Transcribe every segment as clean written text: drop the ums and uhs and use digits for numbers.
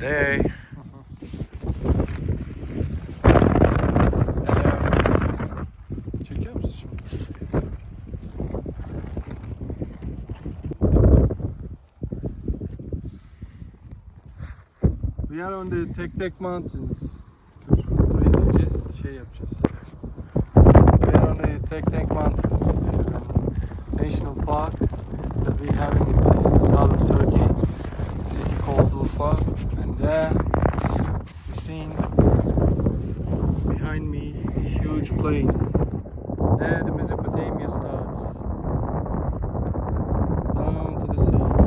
day. Çekiyor musun şimdi? We are on the Tek Mountains. Burayı sileceğiz, şey yapacağız. We are on the Tek Mountains. This is a national park that we have in the south of Turkey, a city called Urfa. And there, you're seeing behind me a huge plain. There the Mesopotamia starts, down to the south.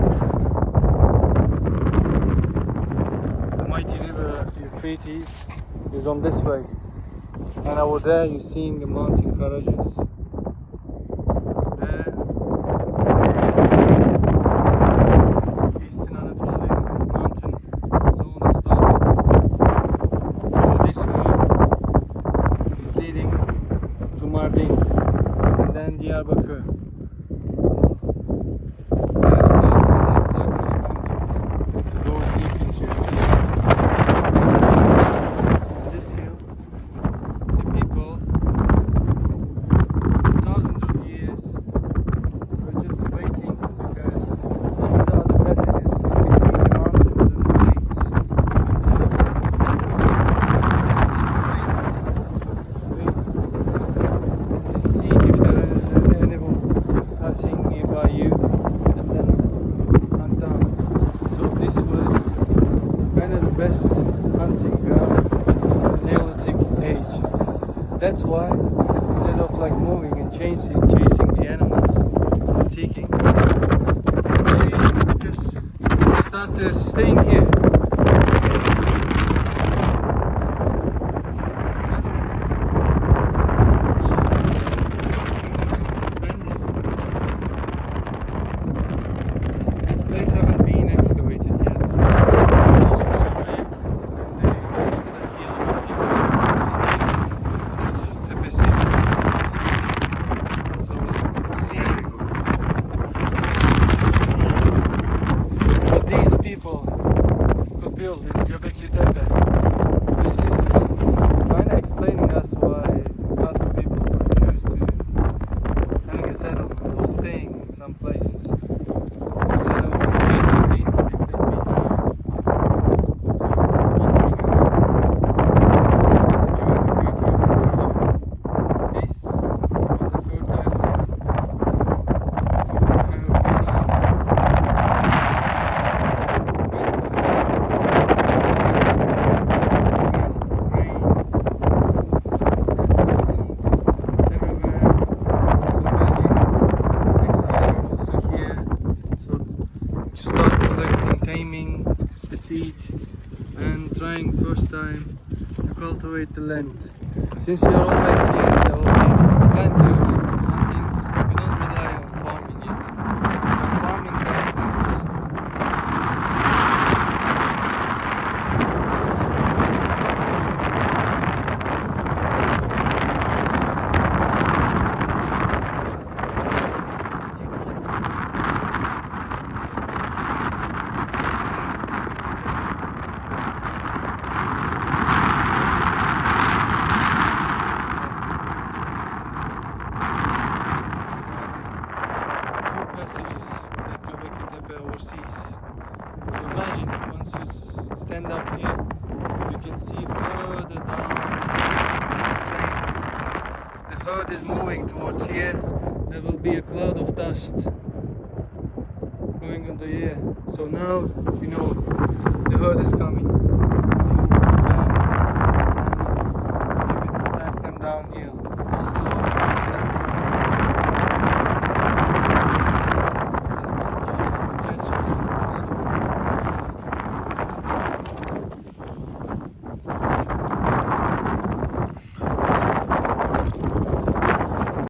The mighty river Euphrates is on this way, and over there you're seeing the mountain Karajas. There, Eastern Anatolian mountain zone is starting. This road is leading to Mardin, and then Diyarbakır. There starts the Zagros Mountains. It goes deep into this hill. The people, thousands of years, were just waiting because these are the passages between the mountains and the plains. Just see if there is an animal passing nearby you, and then hunt down. So this was kind of the best hunting ground in the Neolithic age. That's why instead of like moving and chasing the animals, seeking, they just start staying here. This place haven't been excavated yet. Just surveyed, and they created a hill with tepesi. So see what these people could build in Göbekli Tepe. This is kind of explaining us why us people choose to having a settlement or staying in some places instead of facing the instinct that we have, wandering around, enjoying the beauty of the nature. This was a fertile land. Rains and blossoms everywhere. So imagine next year also here. So just start collecting, taming the seed, and trying first time to cultivate the land. Since you're always here, there will be plenty of huntings. We don't rely on farming yet. But farming comes next. Two passages that Göbekli Tepe oversees. So imagine once you stand up here, you can see further down trains. If the herd is moving towards here, there will be a cloud of dust going on the air. So now you know the herd is coming.